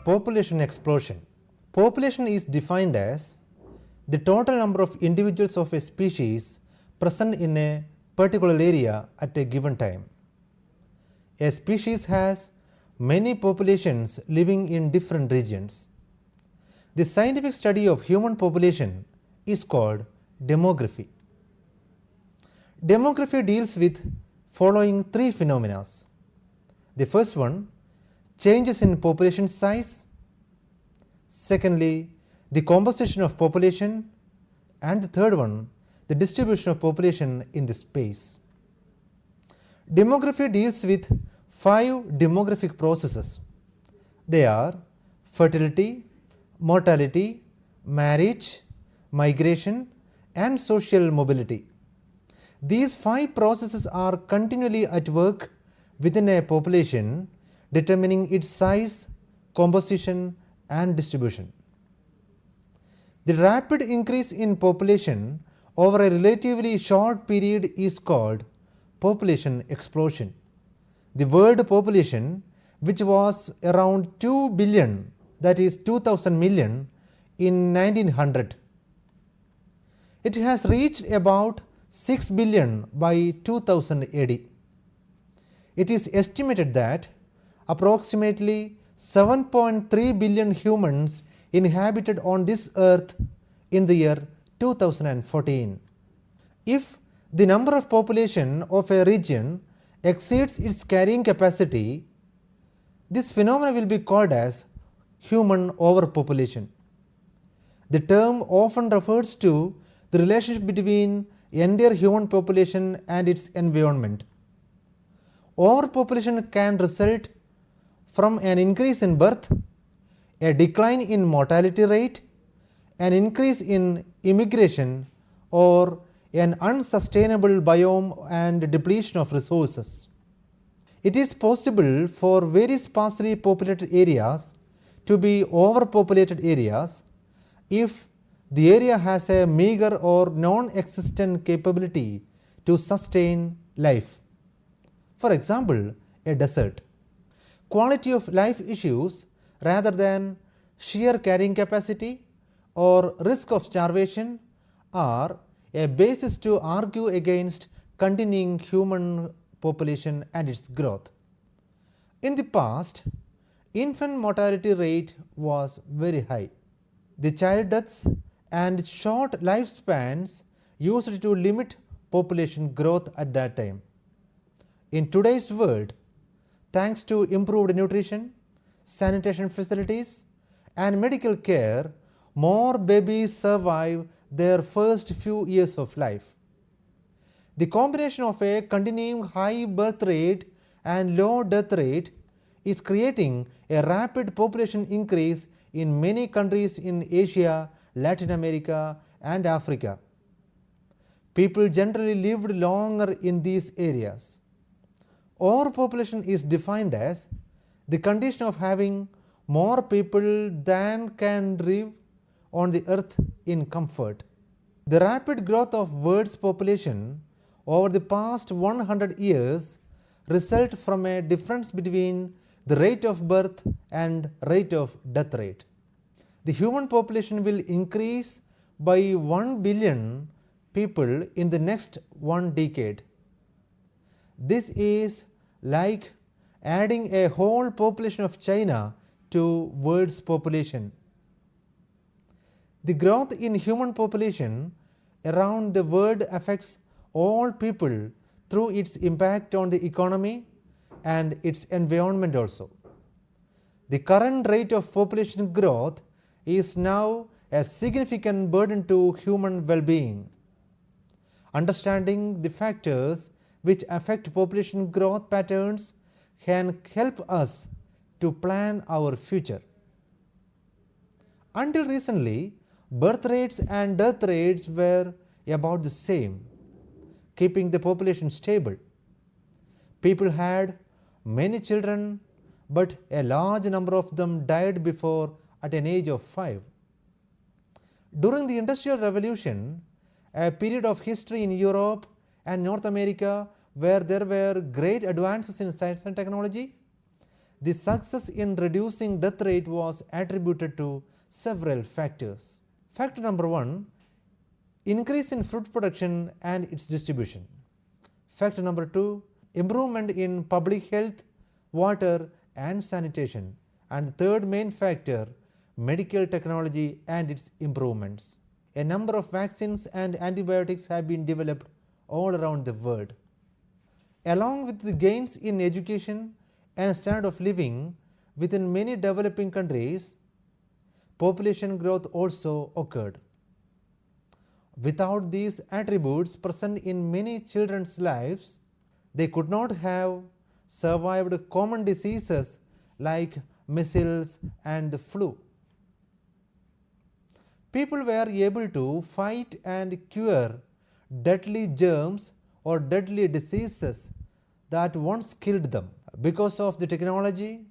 Population explosion. Population is defined as the total number of individuals of a species present in a particular area at a given time. A species has many populations living in different regions. The scientific study of human population is called demography. Demography deals with following three phenomena. The first one, changes in population size. Secondly, the composition of population. And the third one, the distribution of population in the space. Demography deals with 5 demographic processes. They are fertility, mortality, marriage, migration, and social mobility. These 5 processes are continually at work within a population, determining its size, composition, and distribution. The rapid increase in population over a relatively short period is called population explosion. The world population, which was around 2 billion, that is 2000 million, in 1900, it has reached about 6 billion by 2000 AD. It is estimated that approximately 7.3 billion humans inhabited on this earth in the year 2014. If the number of population of a region exceeds its carrying capacity, this phenomenon will be called as human overpopulation. The term often refers to the relationship between entire human population and its environment. Overpopulation can result from an increase in birth, a decline in mortality rate, an increase in immigration, or an unsustainable biome and depletion of resources. It is possible for very sparsely populated areas to be overpopulated areas if the area has a meager or non-existent capability to sustain life. For example, a desert. Quality of life issues rather than sheer carrying capacity or risk of starvation are a basis to argue against continuing human population and its growth. In the past, infant mortality rate was very high. The child deaths and short lifespans used to limit population growth at that time. In today's world, thanks to improved nutrition, sanitation facilities, and medical care, more babies survive their first few years of life. The combination of a continuing high birth rate and low death rate is creating a rapid population increase in many countries in Asia, Latin America, and Africa. People generally lived longer in these areas. Overpopulation is defined as the condition of having more people than can live on the earth in comfort. The rapid growth of world's population over the past 100 years result from a difference between the rate of birth and rate of death rate. The human population will increase by 1 billion people in the next 1 decade. This is like adding a whole population of China to world's population. The growth in human population around the world affects all people through its impact on the economy and its environment also. The current rate of population growth is now a significant burden to human well-being. Understanding the factors which affect population growth patterns can help us to plan our future. Until recently, birth rates and death rates were about the same, keeping the population stable. People had many children, but a large number of them died before at an age of 5. During the Industrial Revolution, a period of history in Europe and North America where there were great advances in science and technology, The success in reducing death rate was attributed to several factors. Factor number 1, increase in fruit production and its distribution. Factor number 2, improvement in public health, water and sanitation. And the third main factor, medical technology and its improvements. A number of vaccines and antibiotics have been developed all around the world. Along with the gains in education and standard of living within many developing countries, population growth also occurred. Without these attributes present in many children's lives, they could not have survived common diseases like measles and the flu. People were able to fight and cure deadly germs or deadly diseases that once killed them. Because of the technology,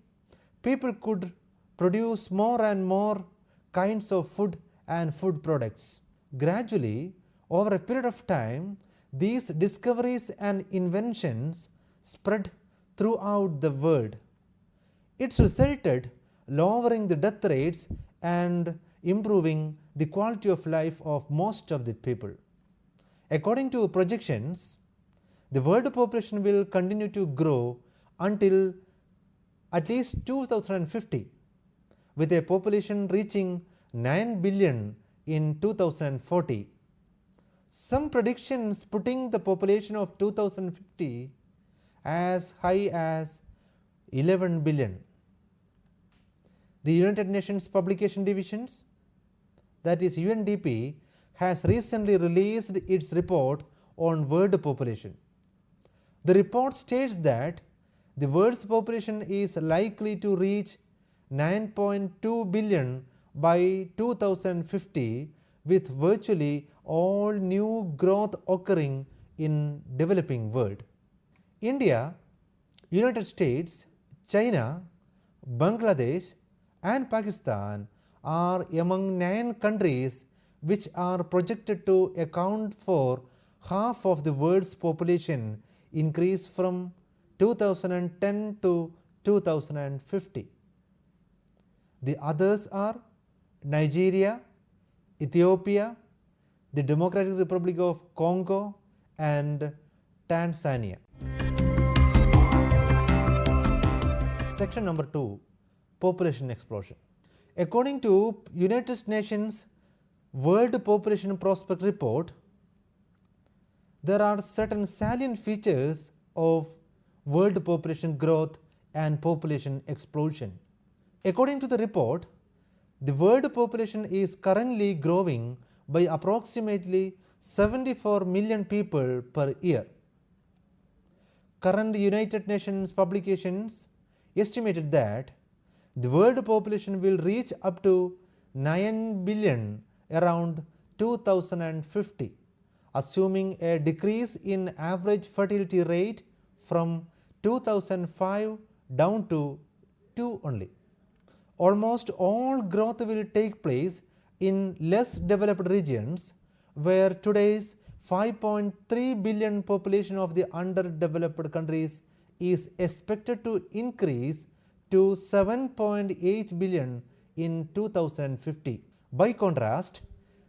people could produce more and more kinds of food and food products. Gradually, over a period of time, these discoveries and inventions spread throughout the world. It resulted lowering the death rates and improving the quality of life of most of the people. According to projections, the world population will continue to grow until at least 2050, with a population reaching 9 billion in 2040. Some predictions putting the population of 2050 as high as 11 billion. The United Nations Publication Divisions, that is UNDP, has recently released its report on world population. The report states that the world's population is likely to reach 9.2 billion by 2050, with virtually all new growth occurring in developing world. India, United States, China, Bangladesh and Pakistan are among 9 countries which are projected to account for half of the world's population increase from 2010 to 2050. The others are Nigeria, Ethiopia, the Democratic Republic of Congo and Tanzania. Section number 2, population explosion. According to United Nations World Population Prospect Report, there are certain salient features of world population growth and population explosion. According to the report, the world population is currently growing by approximately 74 million people per year. Current United Nations publications estimated that the world population will reach up to 9 billion around 2050, assuming a decrease in average fertility rate from 2005 down to 2 only. Almost all growth will take place in less developed regions, where today's 5.3 billion population of the underdeveloped countries is expected to increase to 7.8 billion in 2050. By contrast,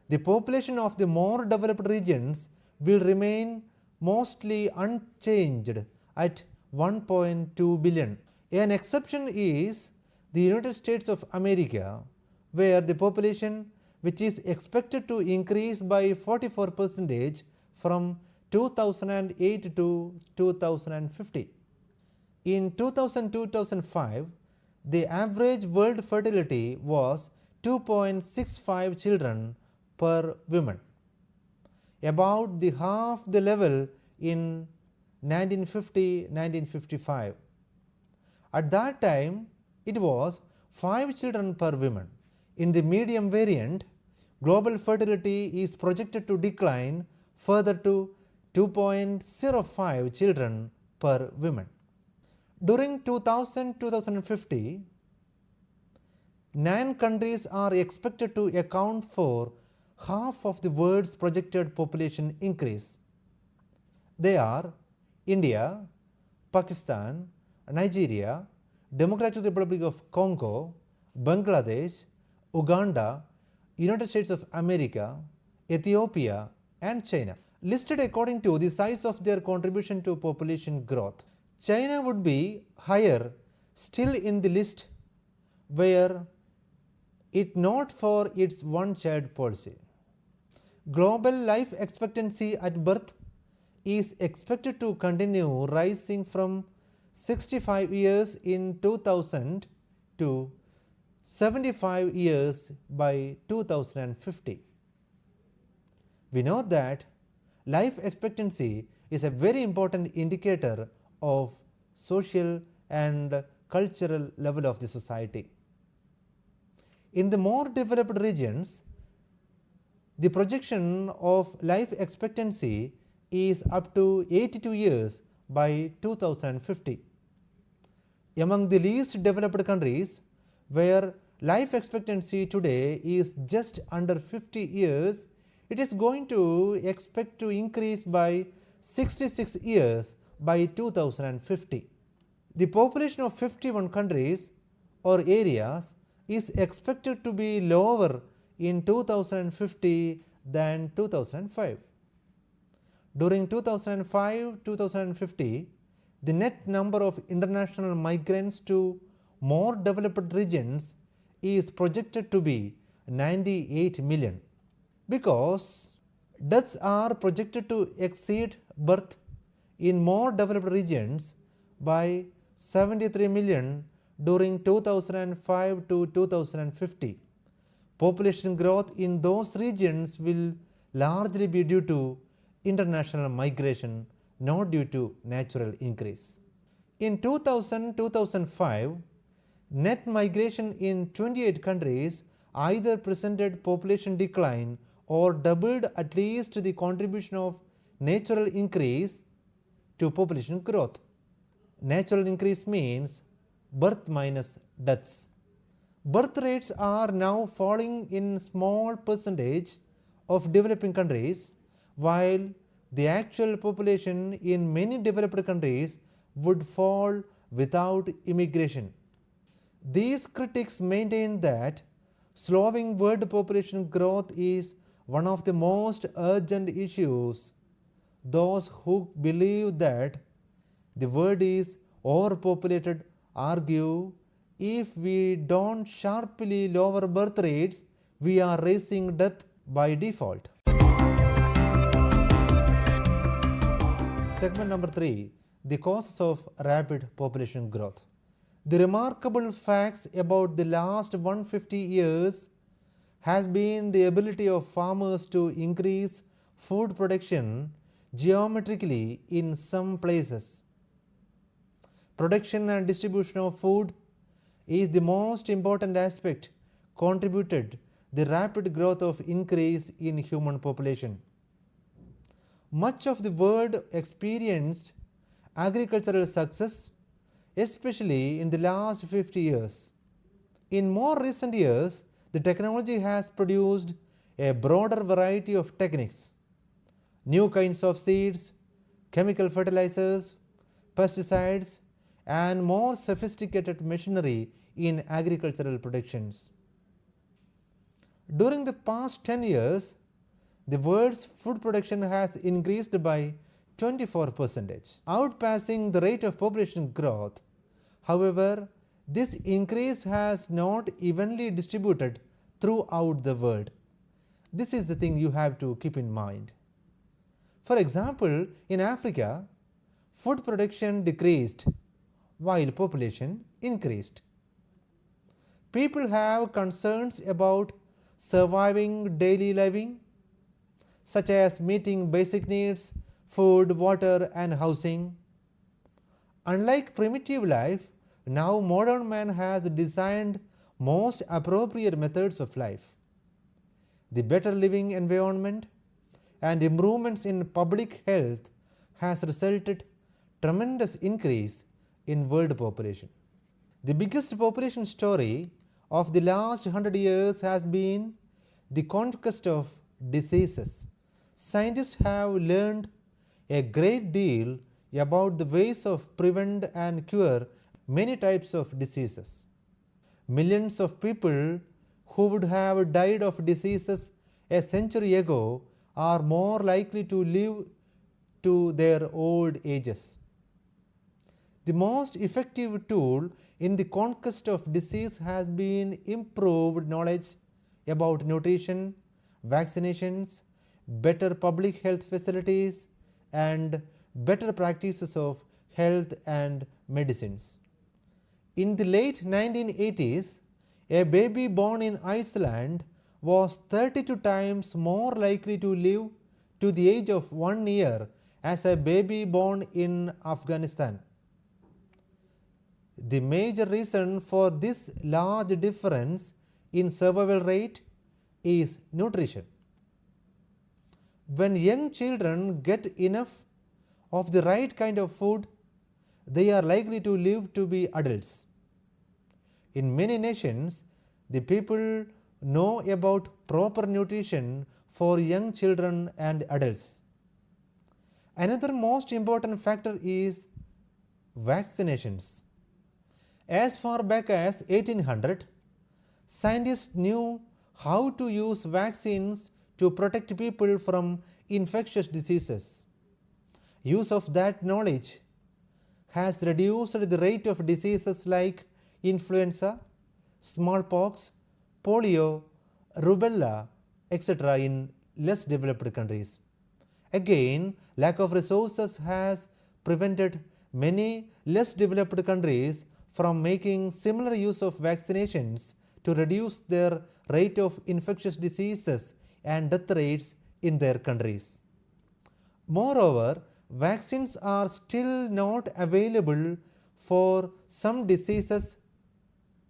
the population of the more developed regions will remain mostly unchanged at 1.2 billion. An exception is the United States of America, where the population, which is expected to increase by 44% from 2008 to 2050. In 2000-2005, the average world fertility was 2.65 children per woman, about the half the level in 1950-1955. At that time, it was 5 children per woman. In the medium variant, global fertility is projected to decline further to 2.05 children per woman. During 2000-2050, 9 countries are expected to account for half of the world's projected population increase. They are India, Pakistan, Nigeria, Democratic Republic of Congo, Bangladesh, Uganda, United States of America, Ethiopia, and China, listed according to the size of their contribution to population growth. China would be higher still in the list were it not for its one-child policy. Global life expectancy at birth is expected to continue rising from 65 years in 2000 to 75 years by 2050. We know that life expectancy is a very important indicator of social and cultural level of the society. In the more developed regions, the projection of life expectancy is up to 82 years by 2050. Among the least developed countries, where life expectancy today is just under 50 years, it is going to expect to increase by 66 years by 2050. The population of 51 countries or areas is expected to be lower in 2050 than 2005. During 2005-2050, the net number of international migrants to more developed regions is projected to be 98 million. Because deaths are projected to exceed birth in more developed regions by 73 million during 2005 to 2050. Population growth in those regions will largely be due to international migration, not due to natural increase. In 2000-2005, net migration in 28 countries either presented population decline or doubled at least the contribution of natural increase to population growth. Natural increase means birth minus deaths. Birth rates are now falling in small percentage of developing countries, while the actual population in many developed countries would fall without immigration. These critics maintain that slowing world population growth is one of the most urgent issues. Those who believe that the world is overpopulated argue if we don't sharply lower birth rates, we are raising death by default. Segment number 3, the causes of rapid population growth. The remarkable facts about the last 150 years has been the ability of farmers to increase food production geometrically in some places. Production and distribution of food is the most important aspect contributed the rapid growth of increase in human population. Much of the world experienced agricultural success, especially in the last 50 years. In more recent years, the technology has produced a broader variety of techniques, new kinds of seeds, chemical fertilizers, pesticides, and more sophisticated machinery in agricultural productions. During the past 10 years, the world's food production has increased by 24%, outpacing the rate of population growth. However, this increase has not evenly distributed throughout the world. This is the thing you have to keep in mind. For example, in Africa, food production decreased while population increased. People have concerns about surviving daily living, such as meeting basic needs, food, water, and housing. Unlike primitive life, now modern man has designed most appropriate methods of life. The better living environment and improvements in public health has resulted tremendous increase in world population. The biggest population story of the last 100 years has been the conquest of diseases. Scientists have learned a great deal about the ways of prevent and cure many types of diseases. Millions of people who would have died of diseases a century ago are more likely to live to their old ages. The most effective tool in the conquest of disease has been improved knowledge about nutrition, vaccinations, better public health facilities, and better practices of health and medicines. In the late 1980s, a baby born in Iceland was 32 times more likely to live to the age of 1 year as a baby born in Afghanistan. The major reason for this large difference in survival rate is nutrition. When young children get enough of the right kind of food, they are likely to live to be adults. In many nations, the people know about proper nutrition for young children and adults. Another most important factor is vaccinations. As far back as 1800, scientists knew how to use vaccines to protect people from infectious diseases. Use of that knowledge has reduced the rate of diseases like influenza, smallpox, polio, rubella, etc. in less developed countries. Again, lack of resources has prevented many less developed countries from making similar use of vaccinations to reduce their rate of infectious diseases and death rates in their countries. Moreover, vaccines are still not available for some diseases,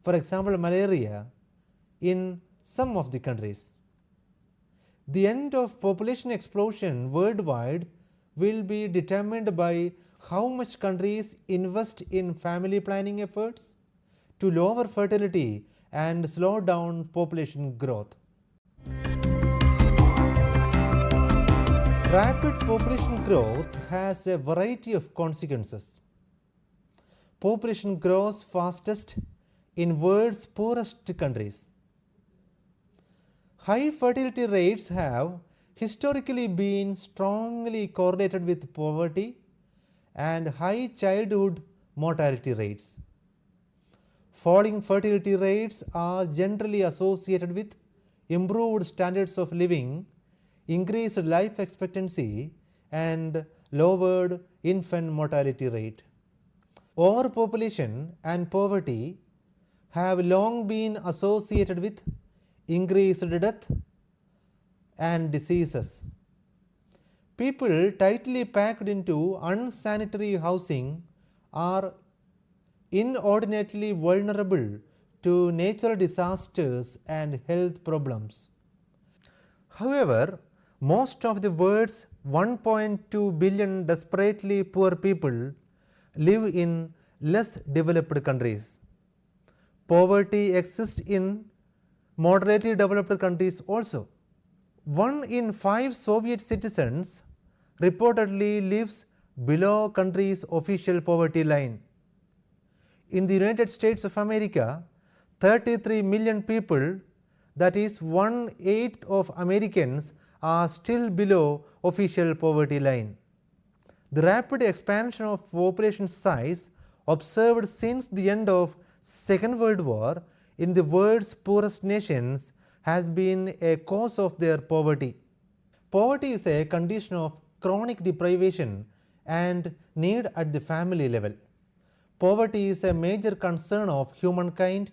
for example malaria, in some of the countries. The end of population explosion worldwide will be determined by how much countries invest in family planning efforts to lower fertility and slow down population growth. Rapid population growth has a variety of consequences. Population grows fastest in world's poorest countries. High fertility rates have historically been strongly correlated with poverty and high childhood mortality rates. Falling fertility rates are generally associated with improved standards of living, increased life expectancy, and lowered infant mortality rate. Overpopulation and poverty have long been associated with increased death and diseases. People tightly packed into unsanitary housing are inordinately vulnerable to natural disasters and health problems. However, most of the world's 1.2 billion desperately poor people live in less developed countries. Poverty exists in moderately developed countries also. 1 in 5 Soviet citizens reportedly lives below country's official poverty line. In the United States of America, 33 million people, that is 1/8 of Americans, are still below official poverty line. The rapid expansion of population size observed since the end of Second World War in the world's poorest nations has been a cause of their poverty. Poverty is a condition of chronic deprivation and need at the family level. Poverty is a major concern of humankind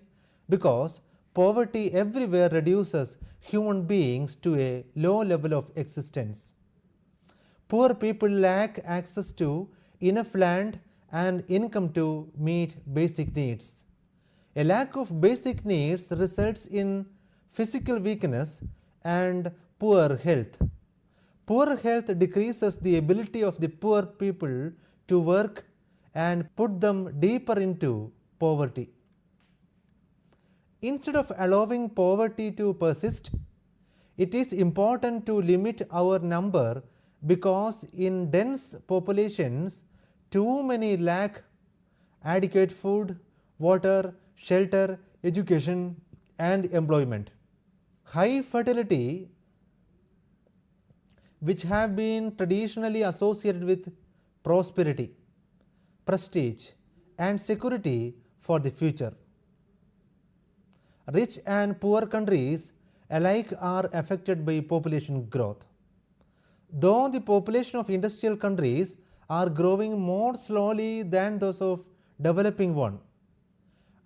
because poverty everywhere reduces human beings to a low level of existence. Poor people lack access to enough land and income to meet basic needs. A lack of basic needs results in physical weakness and poor health. Poor health decreases the ability of the poor people to work and put them deeper into poverty. Instead of allowing poverty to persist, it is important to limit our number because in dense populations, too many lack adequate food, water, shelter, education, and employment. High fertility, which have been traditionally associated with prosperity, prestige, and security for the future. Rich and poor countries alike are affected by population growth. Though the population of industrial countries are growing more slowly than those of developing one,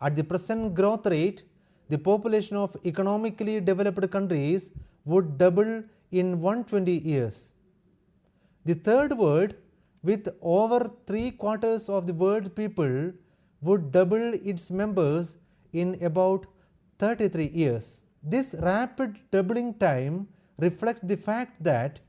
at the present growth rate, the population of economically developed countries would double in 120 years. The third world, with over 3/4 of the world people, would double its members in about 33 years. This rapid doubling time reflects the fact that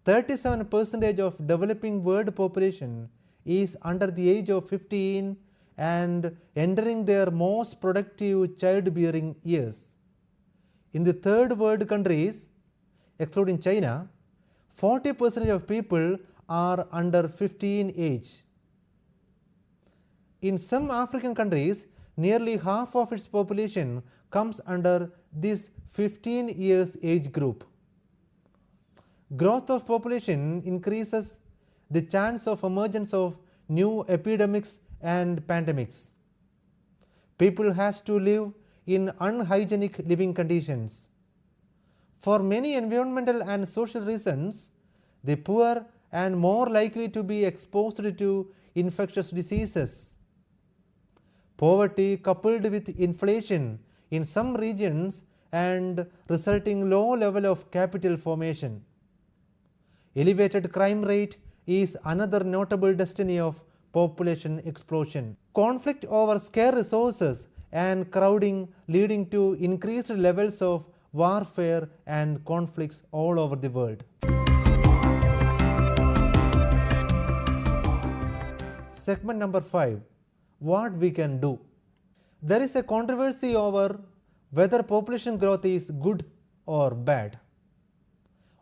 37% of developing world population is under the age of 15 and entering their most productive childbearing years. In the third world countries, excluding China, 40% of people are under 15 age. In some African countries, nearly half of its population comes under this 15 years age group. Growth of population increases the chance of emergence of new epidemics and pandemics. People has to live in unhygienic living conditions. For many environmental and social reasons, the poor and more likely to be exposed to infectious diseases. Poverty coupled with inflation in some regions and resulting low level of capital formation. Elevated crime rate is another notable destiny of population explosion. Conflict over scarce resources and crowding leading to increased levels of warfare and conflicts all over the world. Segment number 5. What we can do. There is a controversy over whether population growth is good or bad.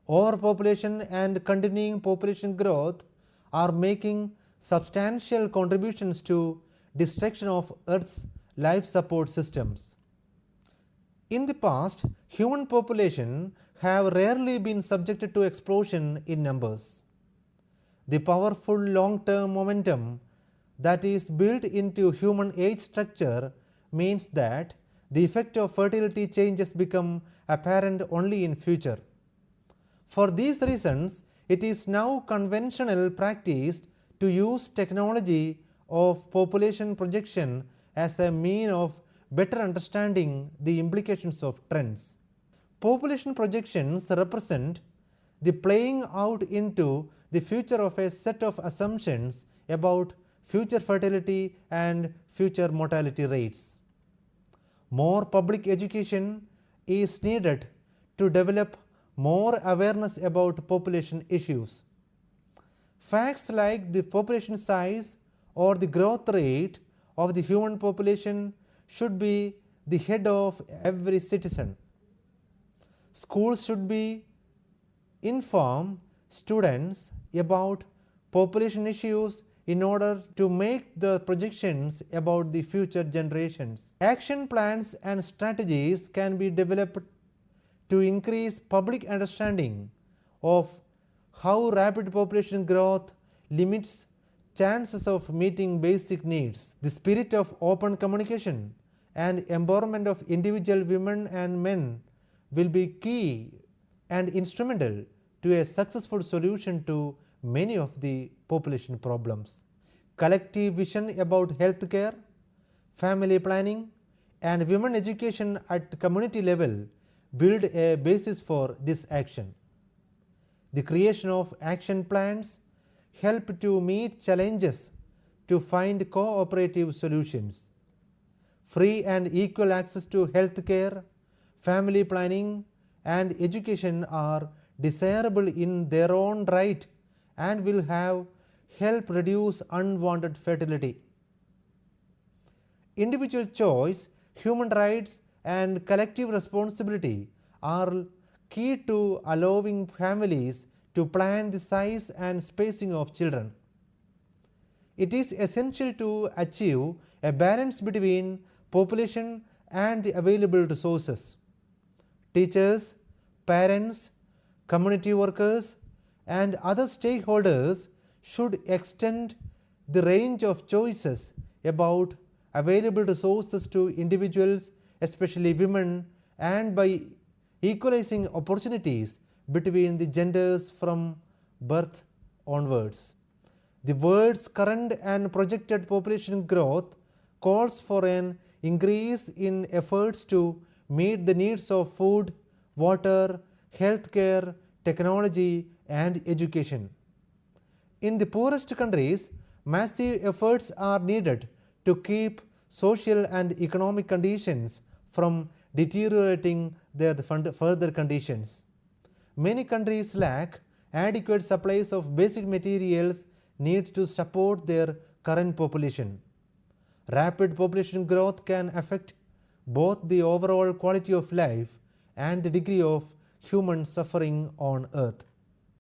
Overpopulation and continuing population growth are making substantial contributions to destruction of Earth's life support systems. In the past, human population have rarely been subjected to explosion in numbers. The powerful long-term momentum that is built into human age structure means that the effect of fertility changes become apparent only in future. For these reasons, it is now conventional practice to use technology of population projection as a means of better understanding the implications of trends. Population projections represent the playing out into the future of a set of assumptions about future fertility and future mortality rates. More public education is needed to develop more awareness about population issues. Facts like the population size or the growth rate of the human population should be the head of every citizen. Schools should inform students about population issues in order to make the projections about the future generations. Action plans and strategies can be developed to increase public understanding of how rapid population growth limits chances of meeting basic needs. The spirit of open communication and empowerment of individual women and men will be key and instrumental to a successful solution to many of the population problems. Collective vision about healthcare, family planning, and women education at community level build a basis for this action. The creation of action plans help to meet challenges to find cooperative solutions. Free and equal access to healthcare, family planning, and education are desirable in their own right and will help reduce unwanted fertility. Individual choice, human rights, and collective responsibility are key to allowing families to plan the size and spacing of children. it is essential to achieve a balance between population and the available resources. Teachers, parents, community workers, and other stakeholders should extend the range of choices about available resources to individuals, especially women, and by equalizing opportunities between the genders from birth onwards. The world's current and projected population growth calls for an increase in efforts to meet the needs of food, water, healthcare, technology, and education. In the poorest countries, massive efforts are needed to keep social and economic conditions from deteriorating their further conditions. Many countries lack adequate supplies of basic materials needed to support their current population. Rapid population growth can affect both the overall quality of life and the degree of human suffering on earth.